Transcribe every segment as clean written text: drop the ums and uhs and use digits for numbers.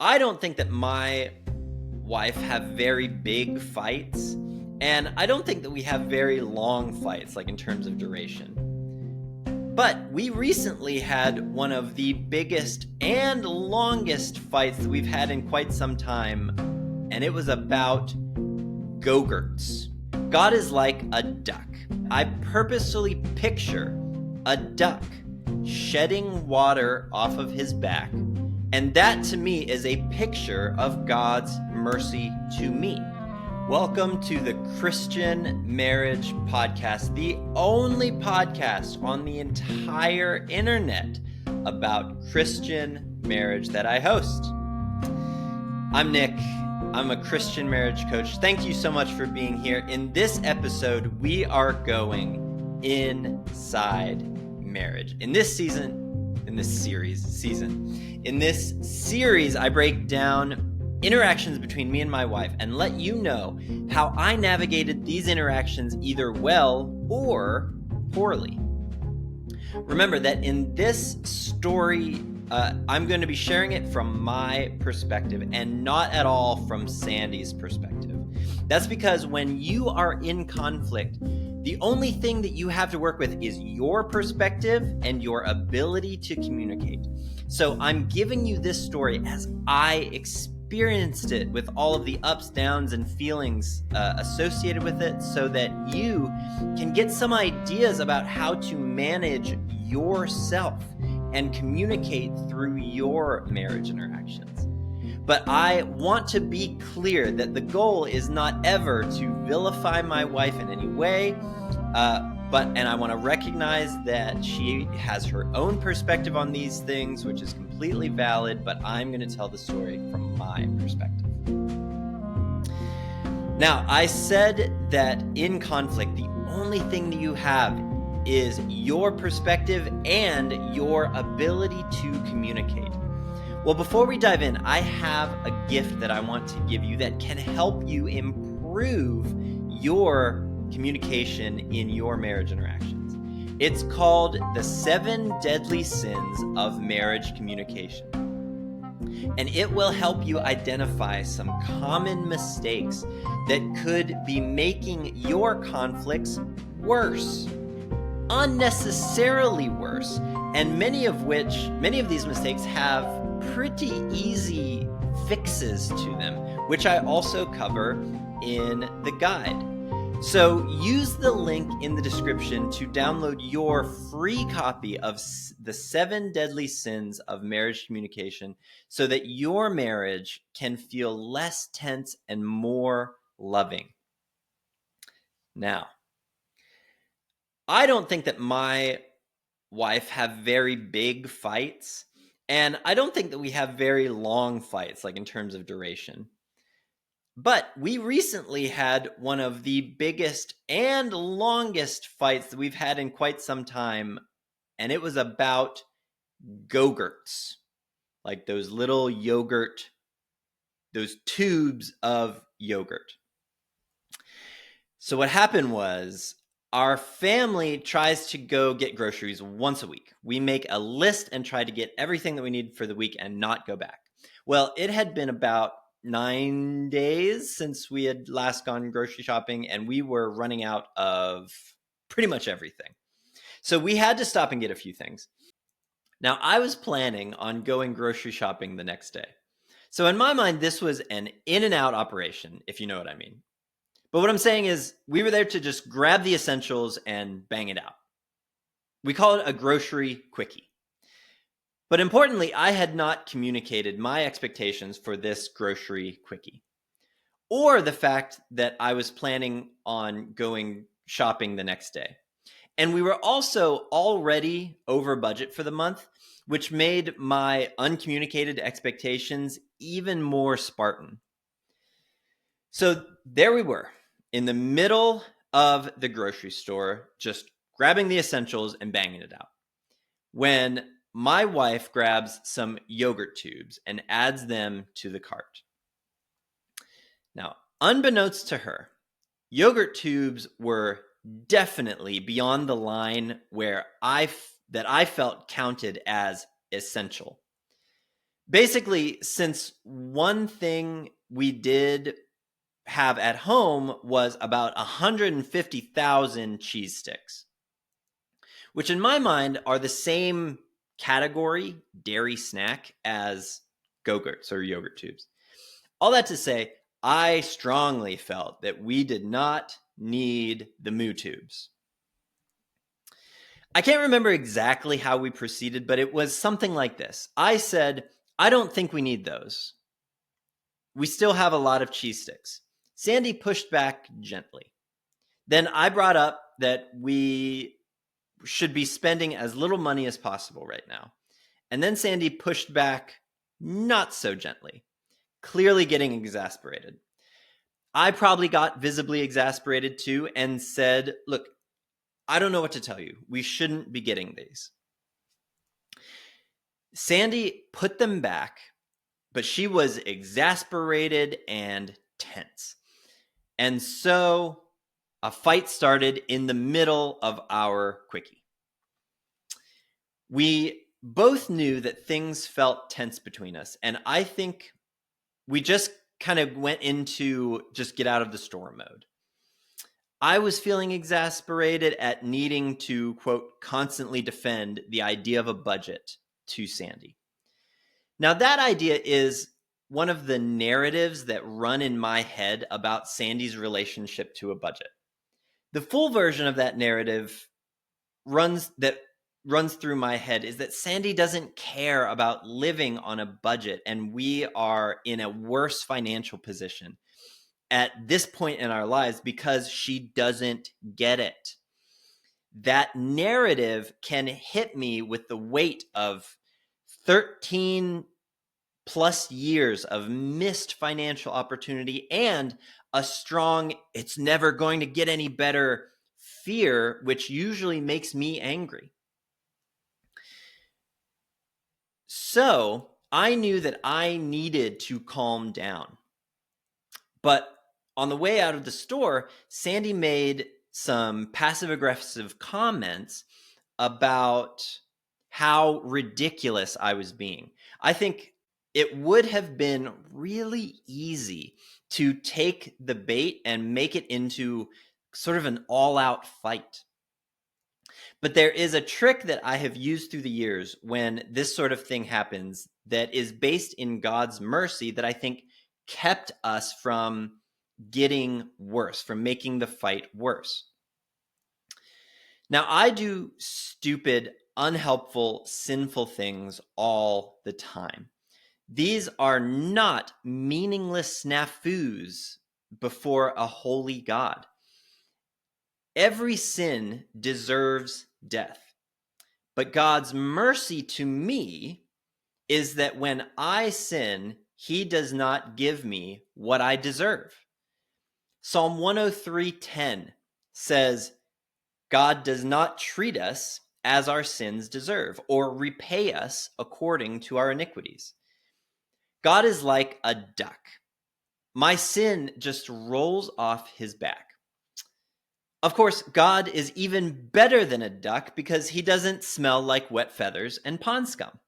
I don't think that my wife have very big fights, and I don't think that we have very long fights, like in terms of duration. But we recently had one of the biggest and longest fights that we've had in quite some time, and it was about go-gurts. God is like a duck. I purposefully picture a duck shedding water off of his back, and that to me is a picture of God's mercy to me. Welcome to the Christian Marriage Podcast, the only podcast on the entire internet about Christian marriage that I host. I'm Nick. I'm a Christian marriage coach. Thank you so much for being here. In this episode, we are going inside marriage. In this series, I break down interactions between me and my wife and let you know how I navigated these interactions either well or poorly. Remember that in this story, I'm going to be sharing it from my perspective and not at all from Sandy's perspective. That's because when you are in conflict, the only thing that you have to work with is your perspective and your ability to communicate. So I'm giving you this story as I experienced it with all of the ups, downs, and feelings associated with it so that you can get some ideas about how to manage yourself and communicate through your marriage interactions. But I want to be clear that the goal is not ever to vilify my wife in any way, and I want to recognize that she has her own perspective on these things, which is completely valid, but I'm going to tell the story from my perspective. Now, I said that in conflict, the only thing that you have is your perspective and your ability to communicate. Well, before we dive in, I have a gift that I want to give you that can help you improve your communication in your marriage interactions. It's called the 7 Deadly Sins of Marriage Communication. And it will help you identify some common mistakes that could be making your conflicts worse, unnecessarily worse, and many of these mistakes have pretty easy fixes to them, which I also cover in the guide. So use the link in the description to download your free copy of the 7 Deadly Sins of Marriage Communication so that your marriage can feel less tense and more loving. Now, I don't think that my wife have very big fights, and I don't think that we have very long fights, like in terms of duration. But we recently had one of the biggest and longest fights that we've had in quite some time, and it was about go-gurts, like those little yogurt, those tubes of yogurt. So what happened was, our family tries to go get groceries once a week. We make a list and try to get everything that we need for the week and not go back. Well, it had been about 9 days since we had last gone grocery shopping, and we were running out of pretty much everything. So we had to stop and get a few things. Now, I was planning on going grocery shopping the next day. So in my mind, this was an in and out operation, if you know what I mean. But what I'm saying is we were there to just grab the essentials and bang it out. We call it a grocery quickie. But importantly, I had not communicated my expectations for this grocery quickie, or the fact that I was planning on going shopping the next day. And we were also already over budget for the month, which made my uncommunicated expectations even more Spartan. So there we were, in the middle of the grocery store, just grabbing the essentials and banging it out, when my wife grabs some yogurt tubes and adds them to the cart. Now, unbeknownst to her, yogurt tubes were definitely beyond the line where I felt counted as essential. Basically, since one thing we did have at home was about 150,000 cheese sticks, which in my mind are the same category dairy snack as Go-Gurts or yogurt tubes. All that to say, I strongly felt that we did not need the moo tubes. I can't remember exactly how we proceeded, but it was something like this. I said, I don't think we need those. We still have a lot of cheese sticks. Sandy pushed back gently. Then I brought up that we should be spending as little money as possible right now. And then Sandy pushed back not so gently, clearly getting exasperated. I probably got visibly exasperated too and said, look, I don't know what to tell you. We shouldn't be getting these. Sandy put them back, but she was exasperated and tense. And so a fight started in the middle of our quickie. We both knew that things felt tense between us, and I think we just kind of went into just get out of the store mode. I was feeling exasperated at needing to, quote, constantly defend the idea of a budget to Sandy. Now, that idea is one of the narratives that run in my head about Sandy's relationship to a budget. The full version of that narrative runs through my head is that Sandy doesn't care about living on a budget, and we are in a worse financial position at this point in our lives because she doesn't get it. That narrative can hit me with the weight of 13 plus years of missed financial opportunity and a strong, it's never going to get any better fear, which usually makes me angry. So I knew that I needed to calm down. But on the way out of the store, Sandy made some passive-aggressive comments about how ridiculous I was being. I think it would have been really easy to take the bait and make it into sort of an all-out fight. But there is a trick that I have used through the years when this sort of thing happens that is based in God's mercy that I think kept us from getting worse, from making the fight worse. Now, I do stupid, unhelpful, sinful things all the time. These are not meaningless snafus before a holy God. Every sin deserves death. But God's mercy to me is that when I sin, he does not give me what I deserve. Psalm 103:10 says, God does not treat us as our sins deserve or repay us according to our iniquities. God is like a duck. My sin just rolls off his back. Of course, God is even better than a duck because he doesn't smell like wet feathers and pond scum.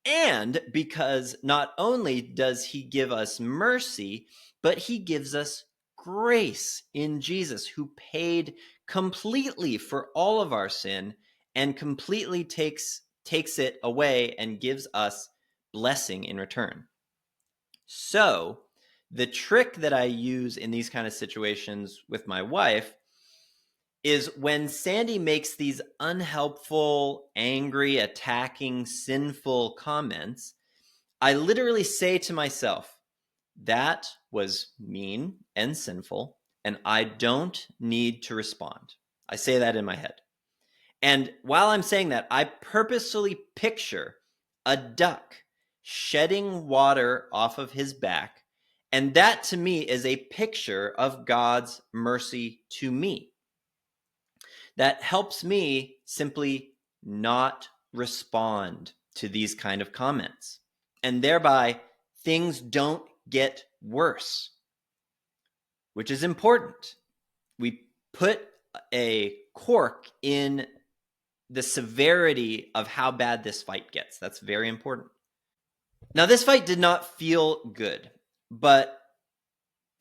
And because not only does he give us mercy, but he gives us grace in Jesus, who paid completely for all of our sin and completely takes it away and gives us blessing in return. So, the trick that I use in these kind of situations with my wife is when Sandy makes these unhelpful, angry, attacking, sinful comments, I literally say to myself, that was mean and sinful, and I don't need to respond. I say that in my head. And while I'm saying that, I purposefully picture a duck shedding water off of his back, and that to me is a picture of God's mercy to me. That helps me simply not respond to these kind of comments. And thereby, things don't get worse, which is important. We put a cork in the severity of how bad this fight gets. That's very important. Now, this fight did not feel good, but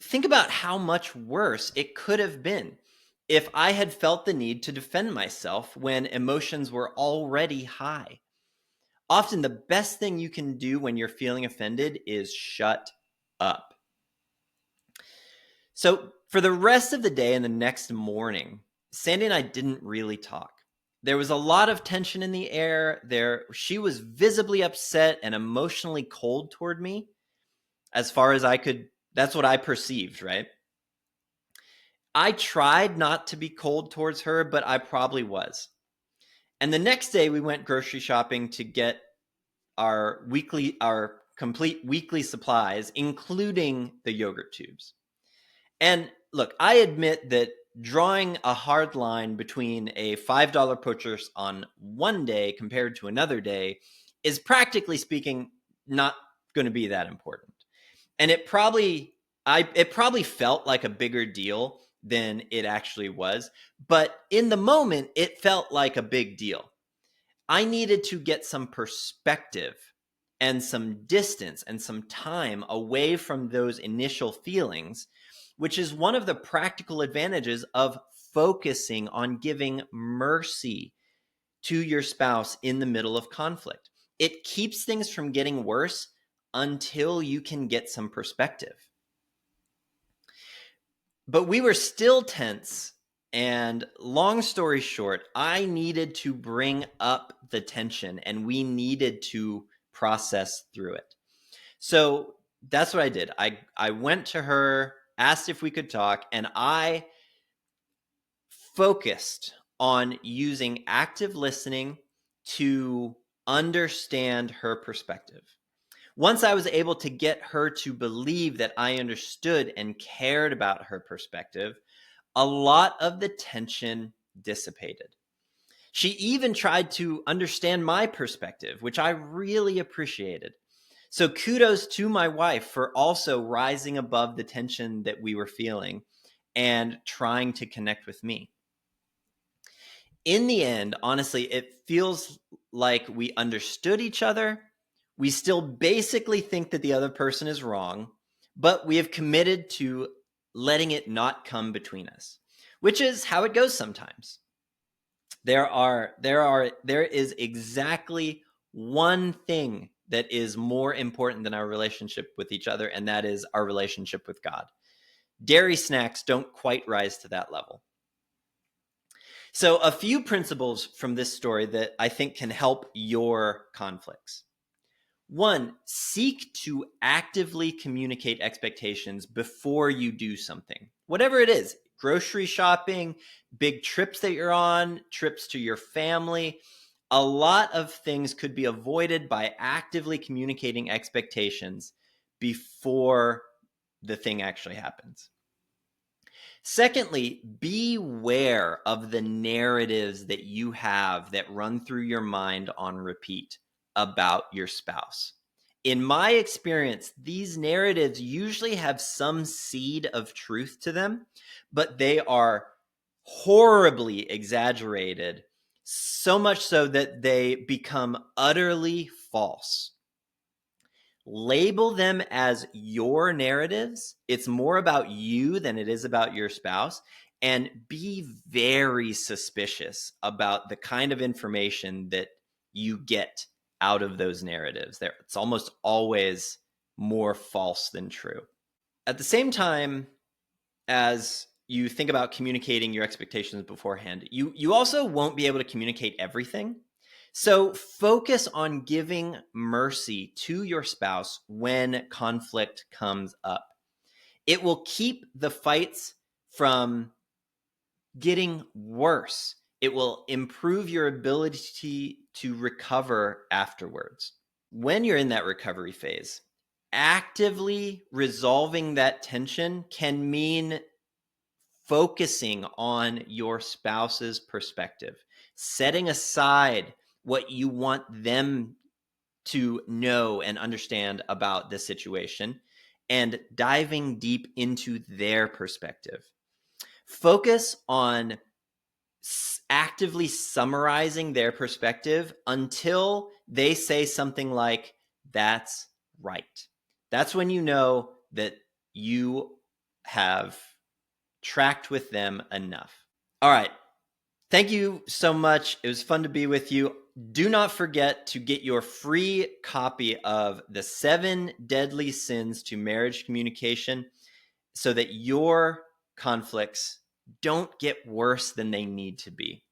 think about how much worse it could have been if I had felt the need to defend myself when emotions were already high. Often, the best thing you can do when you're feeling offended is shut up. So, for the rest of the day and the next morning, Sandy and I didn't really talk. There was a lot of tension in the air. She was visibly upset and emotionally cold toward me, as far as I could. That's what I perceived, right? I tried not to be cold towards her, but I probably was. And the next day we went grocery shopping to get our complete weekly supplies, including the yogurt tubes. And look, I admit that drawing a hard line between a $5 purchase on one day compared to another day is, practically speaking, not going to be that important. And it probably felt like a bigger deal than it actually was, but in the moment it felt like a big deal. I needed to get some perspective and some distance and some time away from those initial feelings, which is one of the practical advantages of focusing on giving mercy to your spouse in the middle of conflict. It keeps things from getting worse until you can get some perspective. But we were still tense. And long story short, I needed to bring up the tension and we needed to process through it. So that's what I did. I went to her, asked if we could talk, and I focused on using active listening to understand her perspective. Once I was able to get her to believe that I understood and cared about her perspective, a lot of the tension dissipated. She even tried to understand my perspective, which I really appreciated. So kudos to my wife for also rising above the tension that we were feeling and trying to connect with me. In the end, honestly, it feels like we understood each other. We still basically think that the other person is wrong, but we have committed to letting it not come between us, which is how it goes sometimes. There is exactly one thing that is more important than our relationship with each other, and that is our relationship with God. Dairy snacks don't quite rise to that level. So, a few principles from this story that I think can help your conflicts. One, seek to actively communicate expectations before you do something. Whatever it is, grocery shopping, big trips that you're on, trips to your family, a lot of things could be avoided by actively communicating expectations before the thing actually happens. Secondly, beware of the narratives that you have that run through your mind on repeat about your spouse. In my experience, these narratives usually have some seed of truth to them, but they are horribly exaggerated, so much so that they become utterly false. Label them as your narratives. It's more about you than it is about your spouse. And be very suspicious about the kind of information that you get out of those narratives. It's almost always more false than true. At the same time as you think about communicating your expectations beforehand, you also won't be able to communicate everything. So focus on giving mercy to your spouse when conflict comes up. It will keep the fights from getting worse. It will improve your ability to recover afterwards. When you're in that recovery phase, actively resolving that tension can mean focusing on your spouse's perspective, setting aside what you want them to know and understand about the situation, and diving deep into their perspective. Focus on actively summarizing their perspective until they say something like, "That's right. That's when you know that you have tracked with them enough. All right. Thank you so much. It was fun to be with you. Do not forget to get your free copy of The 7 Deadly Sins to Marriage Communication so that your conflicts don't get worse than they need to be.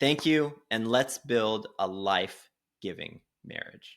Thank you, and let's build a life-giving marriage.